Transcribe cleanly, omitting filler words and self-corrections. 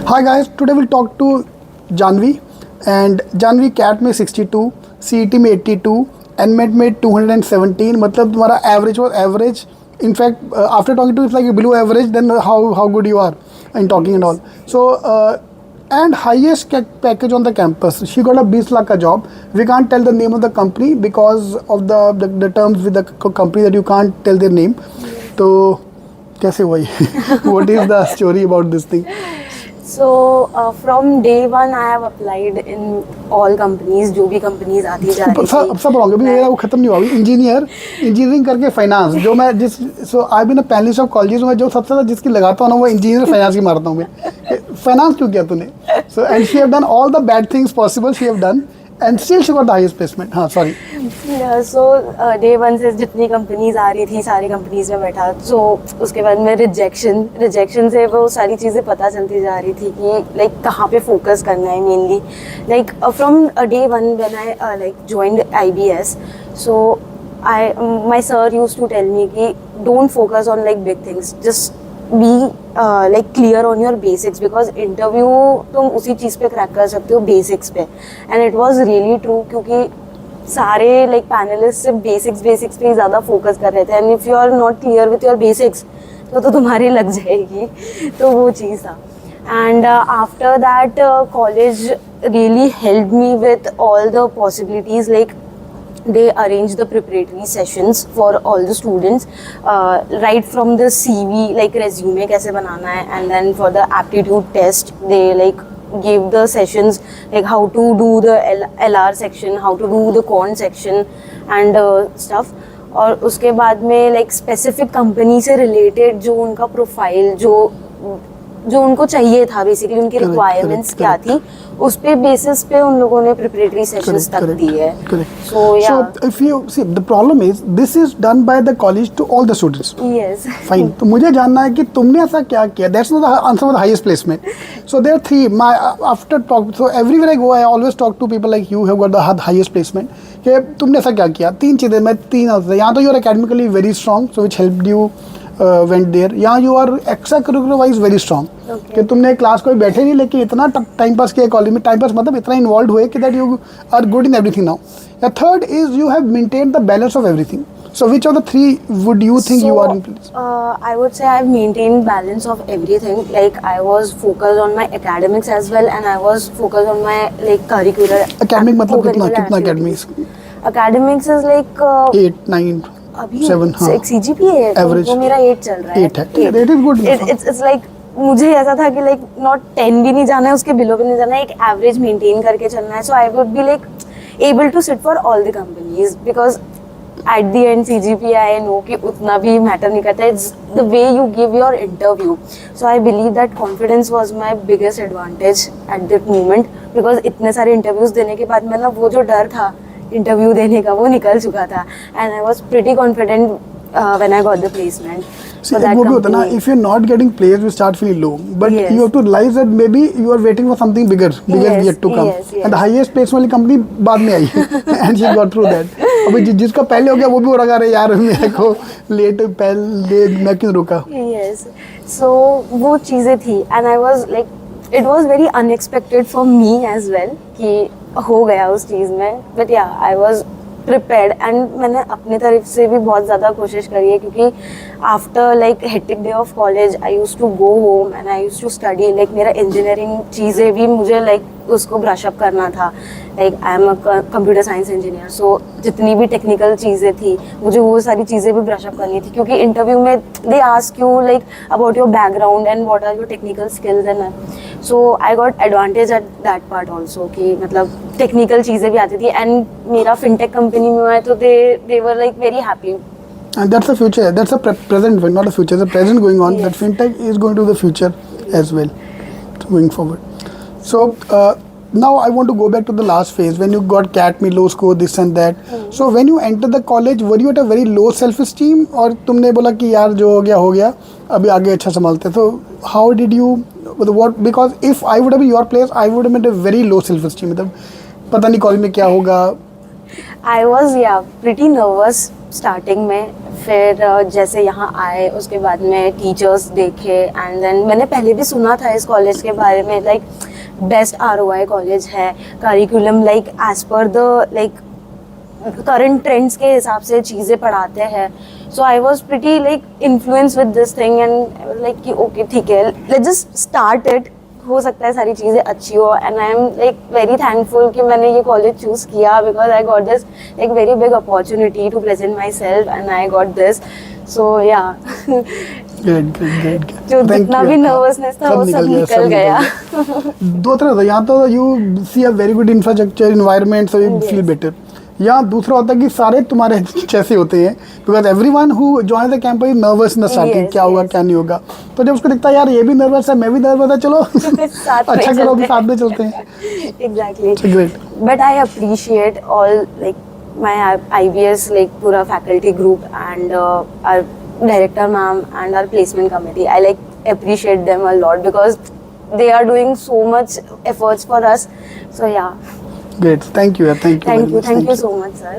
Hi guys, today we'll talk to Janvi and Janvi CAT में 62, CET में 82, NMET में 217. मतलब तुम्हारा average was average. In fact, after talking to you, it's like below average. Then how good you are in talking and all. So and highest package on the campus. She got a 20 lakh ka job. We can't tell the name of the company because of the terms with the company that you can't tell their name. तो कैसे हुआ ये? What is the story about this thing? So from day one I have applied in all companies, जो भी companies आती जा रही थी. सब रहोगे अभी मेरा वो खत्म नहीं हुआ अभी. इंजीनियरिंग करके फाइनेंस जो मैं so I been a panellist of colleges में जो सबसे ज़्यादा जिसकी लगाता हूँ ना वो इंजीनियर फाइनेंस की मारता हूँ मैं. फाइनेंस क्यों किया तूने? So and she have done all the bad things possible she have done and still she got the highest placement. हाँ सॉरी. सो डे वन से जितनी कंपनीज आ रही थी सारी कंपनीज में बैठा. सो उसके बाद में रिजेक्शन से वो सारी चीज़ें पता चलती जा रही थी कि लाइक कहाँ पे फोकस करना है mainly. Like from day one when I like joined IBS. So my sir use to tell me कि don't focus on like big things, just be like clear on your basics because interview तुम उसी चीज़ पे crack कर सकते हो basics पे. And it was really true क्योंकि सारे लाइक पैनलिस्ट सिर्फ बेसिक्स पे ही ज़्यादा फोकस कर रहे थे. And if you are not clear with your basics तो तुम्हारी लग जाएगी. तो वो चीज़ था. And after that college really help me with all the possibilities. Like they arrange the preparatory sessions for all the students, right from the CV like resume कैसे बनाना है, and then for the aptitude test they like give the sessions like how to do the LR section, how to do the quant section and stuff. और उसके बाद में like specific company से related जो उनका profile जो उनको चाहिए था बेसिकली उनकी रिक्वायरमेंट्स क्या थी उस पे बेसिस पे उन लोगों ने प्रिपरेटरी सेशंस तक दी है. So if you see the problem is this is done by the college to all the students. Yes. Fine. तो मुझे जानना है कि तुमने ऐसा क्या किया. That's not the answer for the highest placement. So there are three. After talk, so everywhere I go I always talk to people like you who have got the highest placement. कि तुमने ऐसा क्या किया. तीन चीज़ें मैं तीन answer. यहाँ तो you are academically very strong, so which helped you went there. यहाँ you are extra curricular wise very strong. कि तुमने क्लास कोई बैठे नहीं लेकिन इतना टाइम पास किया कॉलेज में. टाइम पास मतलब इतना इन्वॉल्व हुए कि that you are good in everything now. The third is you have maintained the balance of everything. So which of the three would you think you are in place? I would say I have maintained balance of everything. Like I was focused on my academics as well, and I was focused on my like curricular. Academic मतलब कितना academics? Academics is like 8, 9, 7. हाँ. CGPA Average. वो मेरा 8 चल रहा है. 8 है. That is good. It's like मुझे ऐसा था कि लाइक नॉट 10 भी नहीं जाना है उसके बिलो भी नहीं जाना है, एक एवरेज मेंटेन करके चलना है. So I would be like able to sit for all the companies because at the end CGPA I know कि उतना भी मैटर नहीं करता. It's the way you give your interview. So I believe that confidence was my biggest advantage at that moment because इतने सारे interviews देने के बाद मतलब वो जो डर था इंटरव्यू देने का वो निकल चुका था. And I was pretty confident when I got the placement. See, वो भी होता है ना, if you're not getting placed, you start feeling low. But you have to realize that maybe you are waiting for something bigger yet to come. And the highest placement वाली company बाद में आई and she got through that. अभी जिसका पहले हो गया वो भी हो रहा है यार मेरे को पहले मैं क्यों रुका. Yes. So वो चीज़ें थी and I was like it was very unexpected for me as well कि हो गया उस चीज़ में. But yeah, I was prepared and मैंने अपनी तरफ से भी बहुत ज़्यादा कोशिश करी है क्योंकि after like hectic day of college I use to go home and I use to study. Like मेरा इंजीनियरिंग चीज़ें भी मुझे लाइक उसको ब्रश अप करना था. Like I am a computer science engineer. So जितनी भी टेक्निकल चीज़ें थी मुझे वो सारी चीज़ें भी ब्रश अप करनी थी क्योंकि इंटरव्यू में they ask you like about your background and what are your technical skills and so I got advantage at that part also कि मतलब टेक्निकल चीज़ें भी आती थी. एंड मेरा फिनटेक कंपनी में है तो they were like very happy. And that's the future. That's the present, not the future. The present going on. Yes. That fintech is going to the future as well, going forward. So now I want to go back to the last phase when you got CAT में low score, this and that. So when you enter the college, were you at a very low self-esteem और तुमने बोला कि यार जो हो गया अभी आगे अच्छा संभालते. So how did you what? Because if I would have been your place, I would have had a very low self-esteem. मतलब पता नहीं कॉलेज में क्या होगा. I was pretty nervous starting में. फिर जैसे यहाँ आए उसके बाद में टीचर्स देखे एंड देन मैंने पहले भी सुना था इस कॉलेज के बारे में, लाइक बेस्ट ROI कॉलेज है, curriculum like as per the like current trends के हिसाब से चीज़ें पढ़ाते हैं. So I was pretty like influence with this thing and like कि ओके ठीक है, लेट्स जस्ट स्टार्ट इट, हो सकता है सारी चीज़ें अच्छी हो. And I am like very thankful कि मैंने ये कॉलेज चूज़ किया because I got this like very big opportunity to present myself and I got this. So yeah great जो जितना भी नर्वसनेस था वो सब निकल गया. दो तरह था, यहाँ तो you see a very good infrastructure environment so you feel better. या दूसरा होता है कि सारे तुम्हारे जैसे होते हैं, because everyone who join the camp is nervous in the starting, क्या होगा क्या नहीं होगा. तो जब उसको दिखता है यार ये भी नर्वस है मैं भी नर्वस है, चलो अच्छा करो कि साथ में चलते हैं. Exactly. Great. But I appreciate all like my IBS like पूरा faculty group and our director ma'am and our placement committee. I like appreciate them a lot because they are doing so much efforts for us. So yeah. Great. Thank you. Thank you. Thank you so much, sir.